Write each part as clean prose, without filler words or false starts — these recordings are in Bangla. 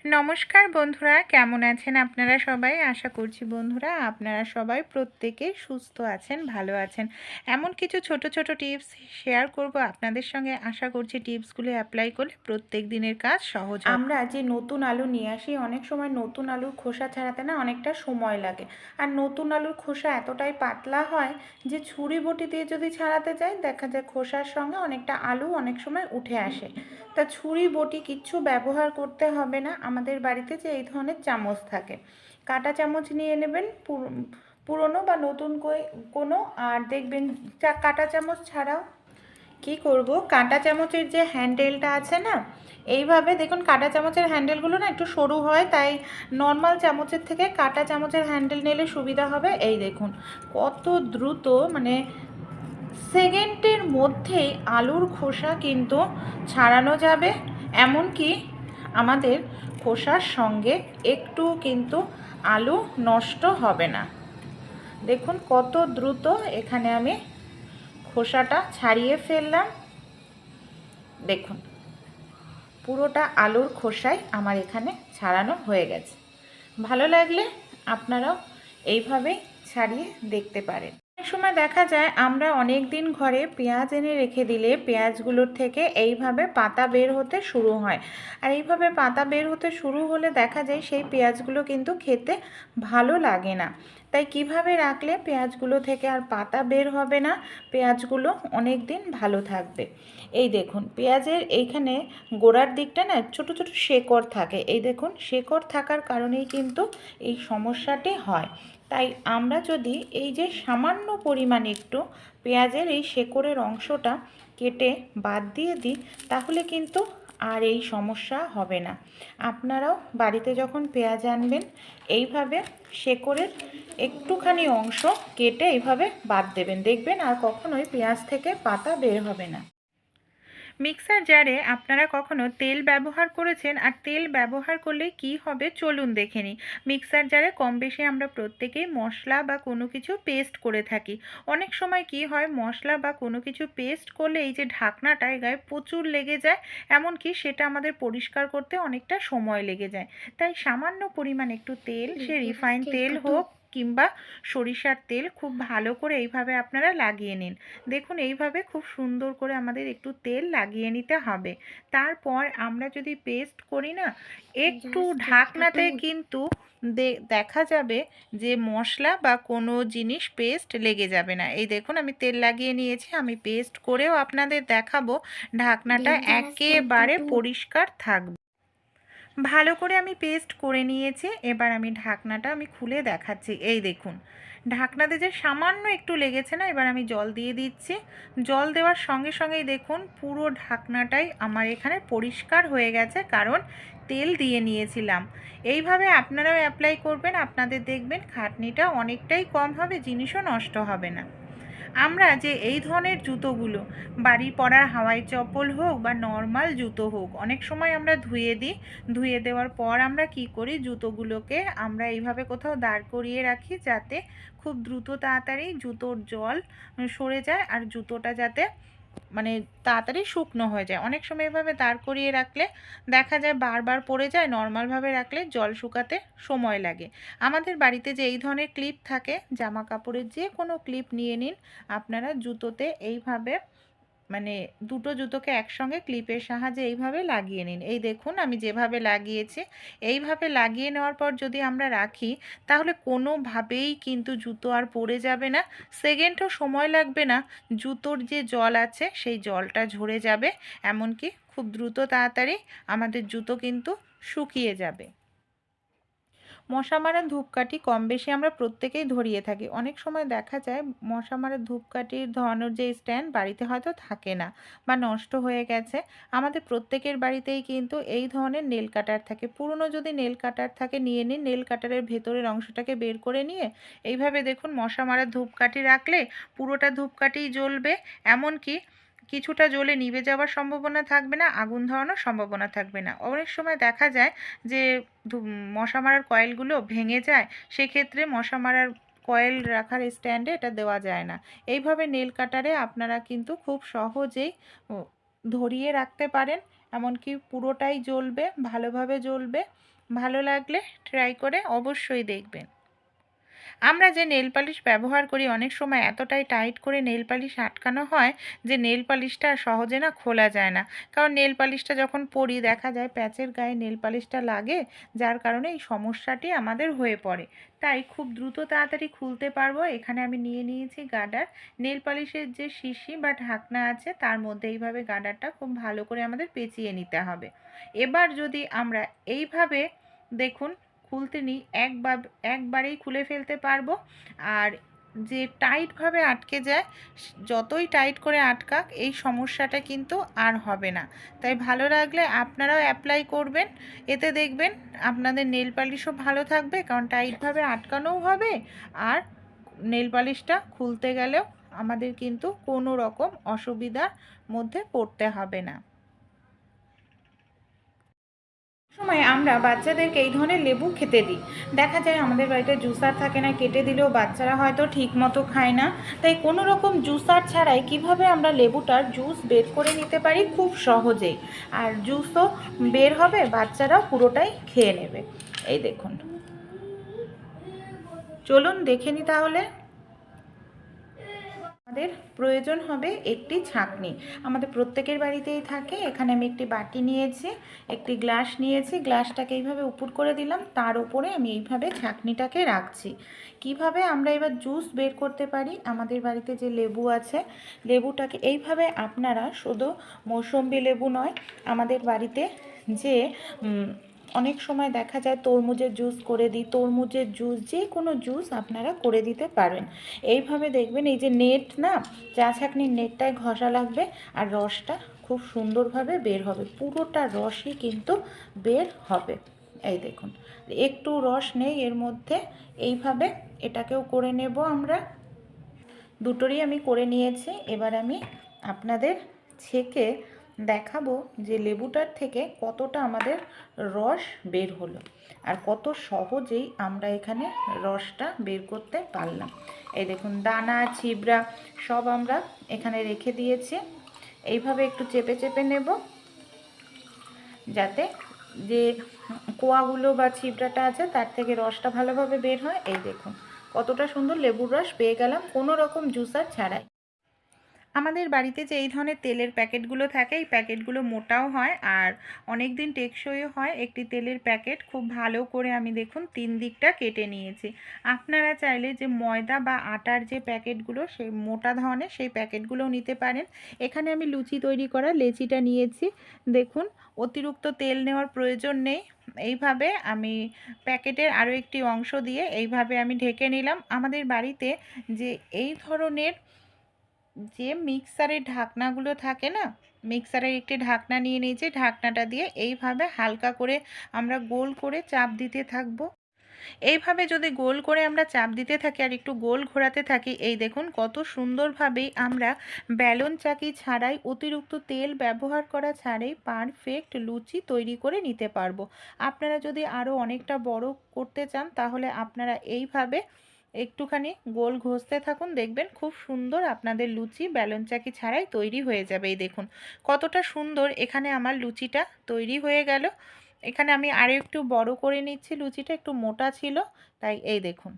নমস্কার বন্ধুরা, কেমন আছেন আপনারা সবাই? আশা করছি বন্ধুরা আপনারা সবাই প্রত্যেকেই সুস্থ আছেন, ভালো আছেন। এমন কিছু ছোট ছোট টিপস শেয়ার করব আপনাদের সঙ্গে। আশা করছি টিপসগুলো অ্যাপ্লাই করলে প্রত্যেক দিনের কাজ সহজ হবে। আমরা যে নতুন আলু নিয়ে আসি, অনেক সময় নতুন আলুর খোসা ছাড়াতে না অনেকটা সময় লাগে। আর নতুন আলুর খোসা এতটাই পাতলা হয় যে ছুরি বটি দিয়ে যদি ছাড়াতে যাই দেখা যায় খোসার সঙ্গে অনেকটা আলু অনেক সময় উঠে আসে। তা ছুরি বটি কিচ্ছু ব্যবহার করতে হবে না। আমাদের বাড়িতে যে এই ধরনের চামচ থাকে, কাঁটা চামচ নিয়ে নেবেন, পুরনো বা নতুন কোনো। আর দেখবেন কাঁটা চামচ ছাড়াও কি করব, কাঁটা চামচের যে হ্যান্ডেলটা আছে না, এইভাবে দেখুন কাঁটা চামচের হ্যান্ডেলগুলো না একটু সরু হয়, তাই নর্মাল চামচের থেকে কাঁটা চামচের হ্যান্ডেল নিলে সুবিধা হবে। এই দেখুন কত দ্রুত, মানে সেকেন্ডের মধ্যেই আলুর খোসা কিন্তু ছাড়ানো যাবে। এমনকি আমাদের খোসার সঙ্গে একটু কিন্তু আলু নষ্ট হবে না। দেখুন কত দ্রুত এখানে আমি খোসাটা ছাড়িয়ে ফেললাম। দেখুন পুরোটা আলুর খোসাই আমার এখানে ছাড়ানো হয়ে গেছে। ভালো লাগলে আপনারাও এইভাবেই ছাড়িয়ে দেখতে পারেন। অনেক সময় দেখা যায় আমরা অনেক দিন ঘরে পেঁয়াজ এনে রেখে দিলে পেঁয়াজগুলোর থেকে এইভাবে পাতা বের হতে শুরু হয়। আর এইভাবে পাতা বের হতে শুরু হলে দেখা যায় সেই পেঁয়াজগুলো কিন্তু খেতে ভালো লাগে না। তাই কিভাবে রাখলে পেঁয়াজগুলো থেকে আর পাতা বের হবে না, পেঁয়াজগুলো অনেক দিন ভালো থাকবে। এই দেখুন পেঁয়াজের এইখানে গোড়ার দিকটা না ছোট ছোট শেকড় থাকে। এই দেখুন শেকড় থাকার কারণেই কিন্তু এই সমস্যাটি হয়। তাই আমরা যদি এই যে সামান্য পরিমাণ একটু পেঁয়াজের এই শেকড়ের অংশটা কেটে বাদ দিয়ে দিই, তাহলে কিন্তু আর এই সমস্যা হবে না। আপনারাও বাড়িতে যখন পেঁয়াজ আনবেন এইভাবে শেকড়ের একটুখানি অংশ কেটে এইভাবে বাদ দেবেন, দেখবেন আর কখনোই পেঁয়াজ থেকে পাতা বের হবে না। মিক্সার জারে আপনারা কখনো তেল ব্যবহার করেছেন? আর তেল ব্যবহার করলে কি হবে চলুন দেখে নিই। মিক্সার জারে কম বেশি আমরা প্রত্যেকেই মশলা বা কোনো কিছু পেস্ট করে থাকি। অনেক সময় কি হয়, মশলা বা কোনো কিছু পেস্ট করলে এই যে ঢাকনাটা গায়ে প্রচুর লেগে যায়, এমনকি সেটা আমাদের পরিষ্কার করতে অনেকটা সময় লেগে যায়। তাই সামান্য পরিমাণ একটু তেল, সে রিফাইন তেল হোক কিংবা সরিষার তেল, খুব ভালো করে এইভাবে আপনারা লাগিয়ে নিন। দেখুন এইভাবে খুব সুন্দর করে আমাদের একটু তেল লাগিয়ে নিতে হবে। তারপর আমরা যদি পেস্ট করি না, একটু ঢাকনাতে কিন্তু দেখা যাবে যে মশলা বা কোনো জিনিস পেস্ট লেগে যাবে না। এই দেখুন আমি তেল লাগিয়ে নিয়েছি, আমি পেস্ট করেও আপনাদের দেখাবো। ঢাকনাটা একেবারে পরিষ্কার থাকবে। ভালো করে আমি পেস্ট করে নিয়েছি। এবার আমি ঢাকনাটা খুলে দেখাচ্ছি। এই দেখুন ঢাকনাতে যে সামান্য একটু লেগেছে না, এবার আমি জল দিয়ে দিচ্ছি। জল দেওয়ার সঙ্গে সঙ্গেই দেখুন পুরো ঢাকনাটাই আমার এখানে পরিষ্কার হয়ে গেছে, কারণ তেল দিয়ে নিয়েছিলাম। এইভাবে আপনারাও অ্যাপ্লাই করবেন, আপনাদের দেখবেন খাটনিটা অনেকটাই কম হবে, জিনিসও নষ্ট হবে না। আমরা যে এই ধরনের জুতোগুলো, বাড়ি পরার হাওয়াই চপ্পল হোক বা নর্মাল জুতো হোক, অনেক সময় আমরা ধুয়ে দিই। ধুয়ে দেওয়ার পর আমরা কি করি, জুতোগুলোকে আমরা এইভাবে কোথাও দাঁড় করিয়ে রাখি, যাতে খুব দ্রুত তাড়াতাড়ি জুতোর জল সরে যায় আর জুতোটা যাতে তাড়াতাড়ি শুকনো হয়ে যায়। অনেক সময় এভাবে দাঁড় করিয়ে রাখলে দেখা যায় বারবার পড়ে যায়, নর্মালভাবে রাখলে জল শুকাতে সময় লাগে। আমাদের বাড়িতে যে এই ধরনের ক্লিপ থাকে, জামা কাপড়ের যে কোনো ক্লিপ নিয়ে নিন আপনারা, জুতোতে এইভাবে দুটো জুতোকে একসঙ্গে ক্লিপের সাহায্যে এইভাবে লাগিয়ে নিন। এই দেখুন আমি যেভাবে লাগিয়েছি, এইভাবে লাগিয়ে নেওয়ার পর যদি আমরা রাখি, তাহলে কোনোভাবেই কিন্তু জুতো আর পড়ে যাবে না, সেকেন্ডও সময় লাগবে না। জুতোর যে জল আছে সেই জলটা ঝরে যাবে, এমনকি খুব দ্রুত তাড়াতাড়ি আমাদের জুতো কিন্তু শুকিয়ে যাবে। মশা মারা ধূপকাঠি কম বেশি আমরা প্রত্যেকেই ধরিয়ে থাকি। অনেক সময় দেখা যায় মশা মারা ধূপকাঠির ধরানোর যে স্ট্যান্ড বাড়িতে হয়তো থাকে না বা নষ্ট হয়ে গেছে। আমাদের প্রত্যেকের বাড়িতেই কিন্তু এই ধরনের নেল কাটার থাকে। পুরনো যদি নেল কাটার থাকে নিয়ে নিন, নেল কাটারের ভেতরের অংশটাকে বের করে নিয়ে এইভাবে দেখুন মশা মারা ধূপকাঠি রাখলে পুরোটা ধূপকাঠিই জ্বলবে, এমনকি কিছুটা জ্বলে নিভে যাওয়ার সম্ভাবনা থাকবে না, আগুন ধরানোর সম্ভাবনা থাকবে না। অনেক সময় দেখা যায় যে মশা মারার কয়েলগুলো ভেঙে যায়, সেক্ষেত্রে মশা মারার কয়েল রাখার স্ট্যান্ডে এটা দেওয়া যায় না। এইভাবে নেল কাটারে আপনারা কিন্তু খুব সহজেই ধরিয়ে রাখতে পারেন, এমনকি পুরোটাই জ্বলবে, ভালোভাবে জ্বলবে। ভালো লাগলে ট্রাই করে অবশ্যই দেখবেন। আমরা যে নেল পালিশ ব্যবহার করি অনেক সময় এতটাই টাইট করে নেল পালিশ আটকানো হয় যে নেল পালিশটা সহজে না খোলা যায় না। কারণ নেল পালিশটা যখন পরি দেখা যায় প্যাচের গায়ে নেল পালিশটা লাগে, যার কারণে এই সমস্যাটি আমাদের হয়ে পড়ে। তাই খুব দ্রুত তাড়াতাড়ি খুলতে পারবো। এখানে আমি নিয়ে নিয়েছি গার্ডার। নেল পালিশের যে শিশি বা ঢাকনা আছে তার মধ্যে এইভাবে গার্ডারটা খুব ভালো করে আমাদের পেঁচিয়ে নিতে হবে। এবার যদি আমরা এইভাবে দেখুন খুলতে নিই একবারেই খুলে ফেলতে পারবো। আর যে টাইটভাবে আটকে যায়, যতই টাইট করে আটকাক এই সমস্যাটা কিন্তু আর হবে না। তাই ভালো লাগলে আপনারাও অ্যাপ্লাই করবেন। এতে দেখবেন আপনাদের নেল পালিশও ভালো থাকবে, কারণ টাইটভাবে আটকানোও হবে আর নেল পালিশটা খুলতে গেলেও আমাদের কিন্তু কোনো রকম অসুবিধার মধ্যে পড়তে হবে না। সময় আমরা বাচ্চাদেরকে এই ধরনের লেবু খেতে দিই। দেখা যায় আমাদের বাড়িতে জুসার থাকে না, কেটে দিলেও বাচ্চারা হয়তো ঠিক মতো খায় না। তাই কোনো রকম জুসার ছাড়াই কিভাবে আমরা লেবুটার জুস বের করে নিতে পারি খুব সহজেই, আর জুসও বের হবে, বাচ্চারাও পুরোটাই খেয়ে নেবে। এই দেখুন, চলুন দেখে নিই তাহলে। আমাদের প্রয়োজন হবে একটি ছাঁকনি। আমাদের প্রত্যেকের বাড়িতেই থাকে। এখানে আমি একটি বাটি নিয়েছি, একটি গ্লাস নিয়েছি, গ্লাসটাকে এইভাবে উপর করে দিলাম, তার উপরে আমি এইভাবে ছাঁকনিটাকে রাখছি। কিভাবে আমরা এবার জুস বের করতে পারি, আমাদের বাড়িতে যে লেবু আছে লেবুটাকে এইভাবে আপনারা, শুধু মৌসম্বি লেবু নয়, আমাদের বাড়িতে যে অনেক সময় দেখা যায় তরমুজের জুস করে দিই, তরমুজের জুস, যে কোনো জুস আপনারা করে দিতে পারেন। এইভাবে দেখবেন এই যে নেট না, চা ছাঁকনির নেটটায় ঘষা লাগবে আর রসটা খুব সুন্দরভাবে বের হবে, পুরোটা রসই কিন্তু বের হবে। এই দেখুন, একটু রস নেই এর মধ্যে। এইভাবে এটাকেও করে নেব আমরা। দুটোরই আমি করে নিয়েছি। এবার আমি আপনাদের ছেঁকে দেখাবো যে লেবুটার থেকে কতটা আমাদের রস বের হলো আর কত সহজেই আমরা এখানে রসটা বের করতে পারলাম। এই দেখুন, দানা ছিবড়া সব আমরা এখানে রেখে দিয়েছি। এইভাবে একটু চেপে চেপে নেব যাতে যে কোয়াগুলো বা ছিবড়াটা আছে তার থেকে রসটা ভালোভাবে বের হয়। এই দেখুন কতটা সুন্দর লেবুর রস পেয়ে গেলাম কোনো রকম জুসার ছাড়াই। আমাদের বাড়িতে যে এই ধরনের তেলের প্যাকেটগুলো থাকে, এই প্যাকেটগুলো মোটাও হয় আর অনেক দিন টেকসইও হয়। একটি তেলের প্যাকেট খুব ভালো করে আমি দেখুন 3 দিকটা কেটে নিয়েছি। আপনারা চাইলে যে ময়দা বা আটার যে প্যাকেটগুলো সেই মোটা ধরনের সেই প্যাকেটগুলোও নিতে পারেন। এখানে আমি লুচি তৈরি করা লেচিটা নিয়েছি। দেখুন, অতিরিক্ত তেল নেওয়ার প্রয়োজন নেই। এইভাবে আমি প্যাকেটের আরও একটি অংশ দিয়ে এইভাবে আমি ঢেকে নিলাম। আমাদের বাড়িতে যে এই ধরনের যে মিক্সারের ঢাকনাগুলো থাকে না, মিক্সারের একটি ঢাকনা নিয়ে নিয়েছি। ঢাকনাটা দিয়ে এইভাবে হালকা করে আমরা গোল করে চাপ দিতে থাকবো। এইভাবে যদি গোল করে আমরা চাপ দিতে থাকি আর একটু গোল ঘোরাতে থাকি, এই দেখুন কত সুন্দরভাবেই আমরা বেলন চাকি ছাড়াই, অতিরিক্ত তেল ব্যবহার করা ছাড়াই পারফেক্ট লুচি তৈরি করে নিতে পারবো। আপনারা যদি আরও অনেকটা বড় করতে চান তাহলে আপনারা এইভাবে একটুখানি গোল ঘষতে থাকুন, দেখবেন খুব সুন্দর আপনাদের লুচি বেলন চাকি ছাড়াই তৈরি হয়ে যাবে। এই দেখুন কতটা সুন্দর এখানে আমার লুচিটা তৈরি হয়ে গেল। এখানে আমি আরও একটু বড় করে নিচ্ছি, লুচিটা একটু মোটা ছিল তাই। এই দেখুন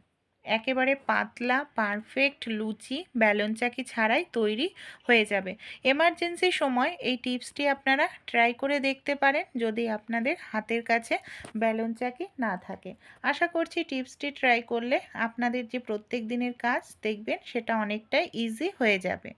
একেবারে পাতলা পারফেক্ট লুচি বেলন চাকি ছাড়াই তৈরি হয়ে যাবে। এমার্জেন্সি সময় এই টিপসটি আপনারা ট্রাই করে দেখতে পারেন যদি আপনাদের হাতের কাছে বেলন চাকি না থাকে। আশা করছি টিপসটি ট্রাই করলে আপনাদের যে প্রত্যেক দিনের কাজ দেখবেন সেটা অনেকটাই ইজি হয়ে যাবে।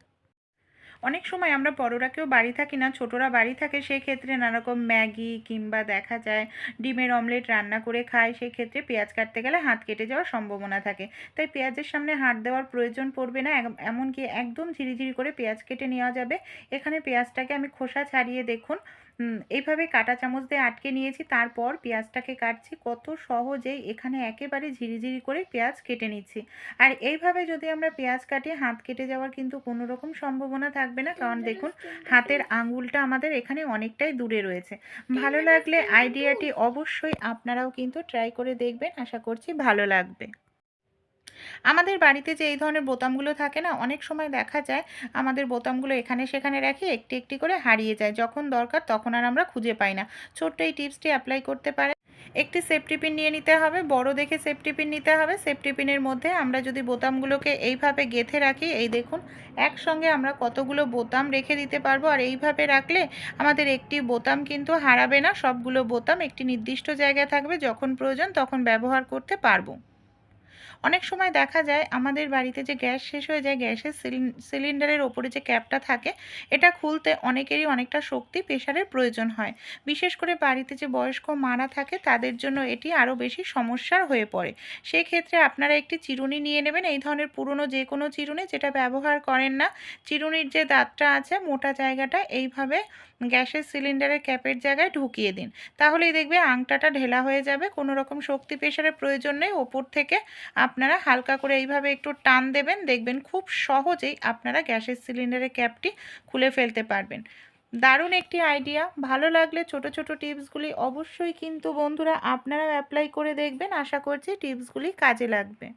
অনেক সময় আমরা বড়রা কেউ বাড়ি থাকি না, ছোটরা বাড়ি থাকে, সেই ক্ষেত্রে নানারকম ম্যাগি কিংবা দেখা যায় ডিমের অমলেট রান্না করে খায়। সেই ক্ষেত্রে পেঁয়াজ কাটতে গেলে হাত কেটে যাওয়ার সম্ভাবনা থাকে। তাই পেঁয়াজের সামনে হাত দেওয়ার প্রয়োজন পড়বে না, এমনকি একদম ঝিরিঝিরি করে পেঁয়াজ কেটে নেওয়া যাবে। এখানে পেঁয়াজটাকে আমি খোসা ছাড়িয়ে দেখুন এইভাবে কাঁটা চামচ দিয়ে আটকে নিয়েছি, তারপর পেঁয়াজটাকে কাটছি। কত সহজেই এখানে একেবারে ঝিরিঝিরি করে পেঁয়াজ কেটে নিচ্ছি। আর এইভাবে যদি আমরা পেঁয়াজ কাটি হাত কেটে যাওয়ার কিন্তু কোনো রকম সম্ভাবনা থাকবে না, কারণ দেখুন হাতের আঙ্গুলটা আমাদের এখানে অনেকটাই দূরে রয়েছে। ভালো লাগলে আইডিয়াটি অবশ্যই আপনারাও কিন্তু ট্রাই করে দেখবেন, আশা করছি ভালো লাগবে। আমাদের বাড়িতে যে এই ধরনের বোতামগুলো থাকে না, অনেক সময় দেখা যায় আমাদের বোতামগুলো এখানে সেখানে রাখি, একটি একটি করে হারিয়ে যায়। যখন দরকার তখন আর আমরা খুঁজে পাই না। ছোট্ট এই টিপসটি অ্যাপ্লাই করতে পারেন। একটি সেফটি পিন নিয়ে নিতে হবে, বড় দেখে সেফটি পিন নিতে হবে। সেফটি পিনের মধ্যে আমরা যদি বোতামগুলোকে এইভাবে গেঁথে রাখি, এই দেখুন একসঙ্গে আমরা কতগুলো বোতাম রেখে দিতে পারবো। আর এইভাবে রাখলে আমাদের একটি বোতাম কিন্তু হারাবে না, সবগুলো বোতাম একটি নির্দিষ্ট জায়গায় থাকবে, যখন প্রয়োজন তখন ব্যবহার করতে পারবো। অনেক সময় দেখা যায় আমাদের বাড়িতে যে গ্যাস শেষ হয়ে যায়, গ্যাসের সিলিন্ডারের ওপরে যে ক্যাপটা থাকে, এটা খুলতে অনেকেরই অনেকটা শক্তি প্রেশারের প্রয়োজন হয়। বিশেষ করে বাড়িতে যে বয়স্ক মারা থাকে তাদের জন্য এটি আরও বেশি সমস্যার হয়ে পড়ে। সেক্ষেত্রে আপনারা একটি চিরুনি নিয়ে নেবেন, এই ধরনের পুরনো যে কোনো চিরুনি যেটা ব্যবহার করেন না। চিরুনির যে দাঁতটা আছে মোটা জায়গাটা এইভাবে গ্যাসের সিলিন্ডারের ক্যাপের জায়গায় ঢুকিয়ে দিন। তাহলেই দেখবে আংটাটা ঢেলা হয়ে যাবে, কোনো রকম শক্তি প্রেশারের প্রয়োজন নেই। ওপর থেকে আপনারা হালকা করে এইভাবে একটু টান দেবেন, দেখবেন খুব সহজেই আপনারা গ্যাসের সিলিন্ডারের ক্যাপটি খুলে ফেলতে পারবেন। দারুণ একটি আইডিয়া। ভালো লাগলে ছোট ছোট টিপসগুলি অবশ্যই কিন্তু বন্ধুরা আপনারাও অ্যাপ্লাই করে দেখবেন। আশা করছি টিপসগুলি কাজে লাগবে।